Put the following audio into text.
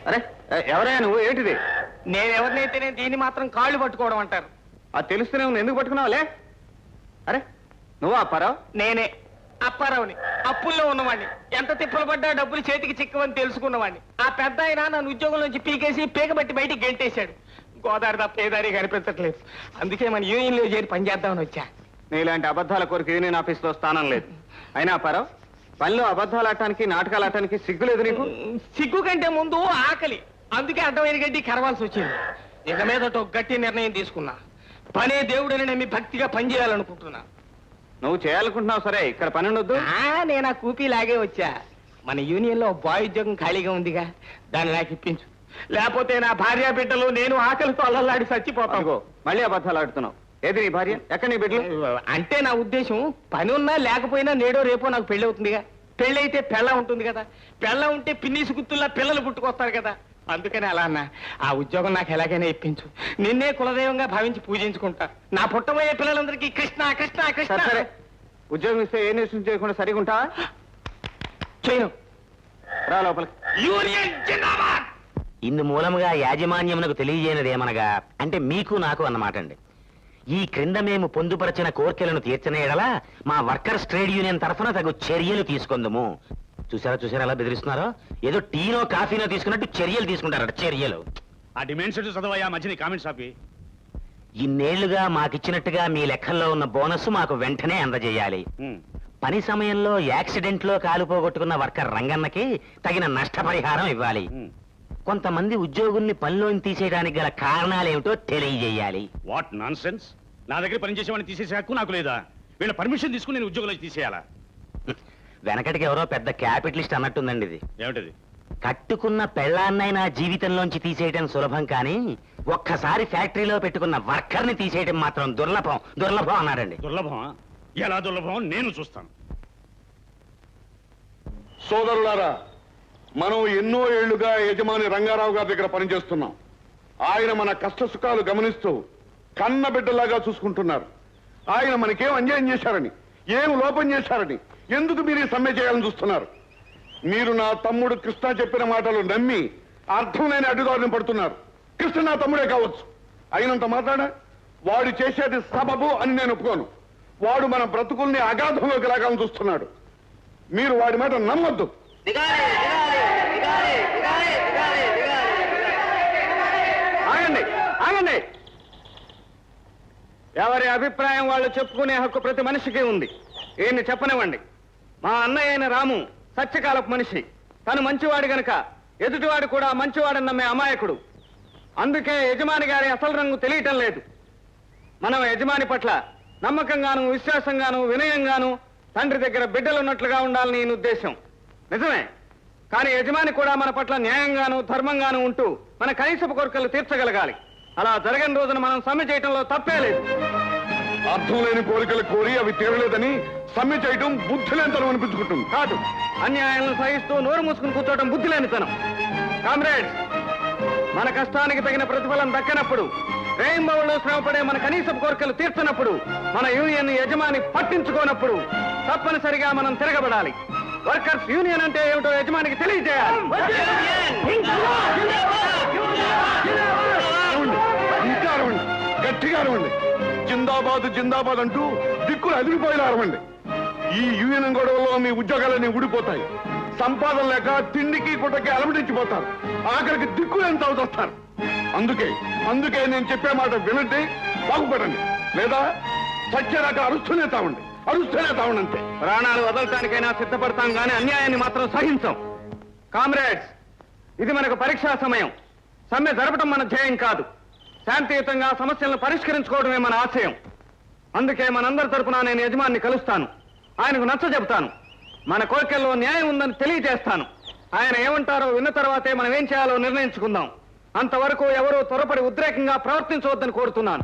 అరే ఎవరైనా నువ్వు ఏంటిది? నేనెవరినైతేనే దీన్ని మాత్రం కాళ్ళు పట్టుకోవడం అంటారు. అది తెలుస్తూనే ఉంది, ఎందుకు పట్టుకున్నావులే? అరే నువ్వు అప్పారావు? నేనే అప్పారావుని, అప్పుల్లో ఉన్నవాడిని, ఎంత తిప్పలు పడ్డా డబ్బులు చేతికి చిక్కవని తెలుసుకున్నవాడిని. ఆ పెద్ద ఆయన నన్ను ఉద్యోగం నుంచి పీకేసి పీకబట్టి బయటికి గెంటేశాడు. గోదావరి తప్ప ఏదారి కనిపించట్లేదు. అందుకే మన యూనియన్లో చేరి పనిచేద్దామని వచ్చా. నీలాంటి అబద్ధాల కొరకు యూనియన్ ఆఫీస్లో స్థానం లేదు. అయినా అప్పారావు, పనిలో అబద్ధాలు ఆడటానికి నాటకాలు ఆడటానికి సిగ్గు లేదు నీకు? సిగ్గు కంటే ముందు ఆకలి, అందుకే అడ్డమైన గడ్డి కరవాల్సి వచ్చింది. ఇక మీద ఒక గట్టి నిర్ణయం తీసుకున్నా. పనే దేవుడని నమ్మి భక్తిగా పనిచేయాలనుకుంటున్నా. నువ్వు చేయాలనుకుంటున్నావు సరే, ఇక్కడ పని ఉండొద్దు. నేను ఆ కూపీ లాగే వచ్చా. మన యూనియన్ లో బాయ్ ఉద్యోగం ఖాళీగా ఉందిగా, దాన్ని నాకు ఇప్పించు. లేకపోతే నా భార్య బిడ్డలు నేను ఆకలితో అల్లలాడి చచ్చిపోతాను. మళ్ళీ అబద్ధాలు ఆడుతున్నావు. ఏది నీ భార్య? ఎక్కడ నీ బిడ్డలు? అంటే నా ఉద్దేశం, పని ఉన్నా లేకపోయినా నేడో రేపో నాకు పెళ్లి అవుతుందిగా. పెళ్లి అయితే పెళ్ళ ఉంటుంది కదా, పెళ్ళ ఉంటే పిన్నీసు గుత్తుల్లా పిల్లలు పుట్టుకొస్తారు కదా. అందుకని అలా అన్నా. ఆ ఉద్యోగం నాకు ఎలాగైనా ఇప్పించు. నిన్నే కులదైవంగా భావించి పూజించుకుంటా. నా పుట్టబోయే పిల్లలందరికీ కృష్ణ కృష్ణ కృష్ణ. సరే, ఉద్యోగం ఇస్తే ఏ నిమిషం చేయకుండా సరిగా ఉంటావా? చేయను. రా లోపలికి. యూనియన్ జిందాబాద్. ఇందు మూలముగా యాజమాన్యమునకు తెలియజేయనదేమనగా, అంటే మీకు నాకు అన్నమాట అండి. ఈ క్రింద మేము పొందుపరచిన కోర్కెలను తీర్చిన ఎడల మా వర్కర్స్ ట్రేడ్ యూనియన్ తరఫున తగు చర్యలు తీసుకుందాము. చూసారా ఎలా బెదిరిస్తున్నారో? ఏదో టీనో కాఫీనో తీసుకున్నట్టు చర్యలు తీసుకుంటారట, చర్యలు. ఆ డిమాండ్ షెడ్యూల్ చదవయ్యా, మధ్యని కామెంట్స్ ఆపి. ఇన్నేళ్లుగా మాకిచ్చినట్టుగా మీ లెక్కల్లో ఉన్న బోనస్ మాకు వెంటనే అందజేయాలి. పని సమయంలో యాక్సిడెంట్ లో కాలు పోగొట్టుకున్న వర్కర్ రంగన్నకి తగిన నష్టపరిహారం ఇవ్వాలి. కొంతమంది ఉద్యోగుల్ని పనిలోని తీసేయడానికి గల కారణాలేమిటో తెలియజేయాలి. What non sense? నా దగ్గర పనిచేసేవాడిని తీసేసే హక్కు నాకు లేదా? వీళ్ళ పర్మిషన్ తీసుకుని నేను ఉద్యోగంలో తీసేయాలా? వెనకటికి ఎవరో పెద్ద క్యాపిటలిస్ట్ అన్నట్టుందండి ఇది. ఏమిటది? కట్టుకున్న పెళ్ళాన్నైనా జీవితంలోంచి తీసేయటం సులభం, కానీ ఒక్కసారి ఫ్యాక్టరీలో పెట్టుకున్న వర్కర్ని తీసేయటం మాత్రం దుర్లభం అన్నాడండి. దుర్లభమా? ఎలా దుర్లభం నేను చూస్తాను. సోదరులారా, మనం ఎన్నో ఏళ్లుగా యజమాని రంగారావు గారి దగ్గర పనిచేస్తున్నాం. ఆయన మన కష్ట సుఖాలు గమనిస్తూ కన్న బిడ్డలాగా చూసుకుంటున్నారు. ఆయన మనకేం అన్యాయం చేశారని, ఏం లోపం చేశారని, ఎందుకు మీరు ఈ సమ్మె చేయాలని చూస్తున్నారు? మీరు నా తమ్ముడు కృష్ణ చెప్పిన మాటలు నమ్మి అర్థం లేని అడ్డుదారిని పడుతున్నారు. కృష్ణ నా తమ్ముడే కావచ్చు, అయినంత మాట్లాడ వాడు చేసేది సబబు అని నేను ఒప్పుకోను. వాడు మన బ్రతుకుల్ని అగాధంలోకి లాగాలని చూస్తున్నాడు. మీరు వాడి మాట నమ్మొద్దు. ఆగండి. ఎవరి అభిప్రాయం వాళ్ళు చెప్పుకునే హక్కు ప్రతి మనిషికి ఉంది. ఈయన్ని చెప్పనివ్వండి. మా అన్నయ్య అయిన రాము సత్యకాలపు మనిషి. తను మంచివాడు గనక ఎదుటివాడు కూడా మంచివాడని నమ్మే అమాయకుడు. అందుకే యజమాని గారి అసలు రంగు తెలియటం లేదు. మనం యజమాని పట్ల నమ్మకంగాను, విశ్వాసంగాను, వినయంగాను, తండ్రి దగ్గర బిడ్డలున్నట్లుగా ఉండాలని ఈయన ఉద్దేశం. నిజమే, కానీ యజమాని కూడా మన పట్ల న్యాయంగాను, ధర్మంగాను ఉంటూ మన కనీసపు కోరికలు తీర్చగలగాలి. అలా జరగని రోజున మనం సమ్మె చేయటంలో తప్పే లేదు. అర్థం లేని కోరికలు కోరి అవి తీరలేదని సమ్మె చేయడం బుద్ధి లేనితనం అనిపించుకుంటుంది. కాదు, అన్యాయాలను సహిస్తూ నోరు మూసుకుని కూర్చోవడం బుద్ధి లేనితనం. కామ్రేడ్స్, మన కష్టానికి తగిన ప్రతిఫలం దక్కనప్పుడు, రేయింబవళ్ళు శ్రమపడే మన కనీసపు కోరికలు తీర్చనప్పుడు, మన యూనియన్ యజమాని పట్టించుకోనప్పుడు తప్పనిసరిగా మనం తిరగబడాలి. వర్కర్స్ యూనియన్ అంటే ఏమిటో యజమానికి తెలియజేయాలి. ఇంకా అరవండి, గట్టిగా అరవండి. జిందాబాద్ జిందాబాద్ అంటూ దిక్కులు అదిరిపోయిన అరవండి. ఈ యూనియన్ గొడవలో మీ ఉద్యోగాలన్నీ ఊడిపోతాయి. సంపాదన లేక తిండికి గుట్టకి అలమటించిపోతారు. ఆఖరికి దిక్కులు ఎంత అవుతారు. అందుకే నేను చెప్పే మాట వినండి, బాగుపడండి. లేదా సత్యరాక అరుస్తూనే తావండి అంతే. ప్రాణాలు వదలటానికైనా సిద్ధపడతాం, కానీ అన్యాయాన్ని మాత్రం సహించం. కామ్రేడ్స్, ఇది మనకు పరీక్షా సమయం. సమ్మె జరపడం మన ధ్యేయం కాదు. శాంతియుతంగా సమస్యలను పరిష్కరించుకోవడమే మన ఆశయం. అందుకే మనందరి తరపున నేను యజమాన్ని కలుస్తాను. ఆయనకు నచ్చ చెబుతాను. మన కోరికల్లో న్యాయం ఉందని తెలియజేస్తాను. ఆయన ఏమంటారో విన్న తర్వాతే మనం ఏం చేయాలో నిర్ణయించుకుందాం. అంతవరకు ఎవరూ త్వరపడి ఉద్రేకంగా ప్రవర్తించవద్దని కోరుతున్నాను.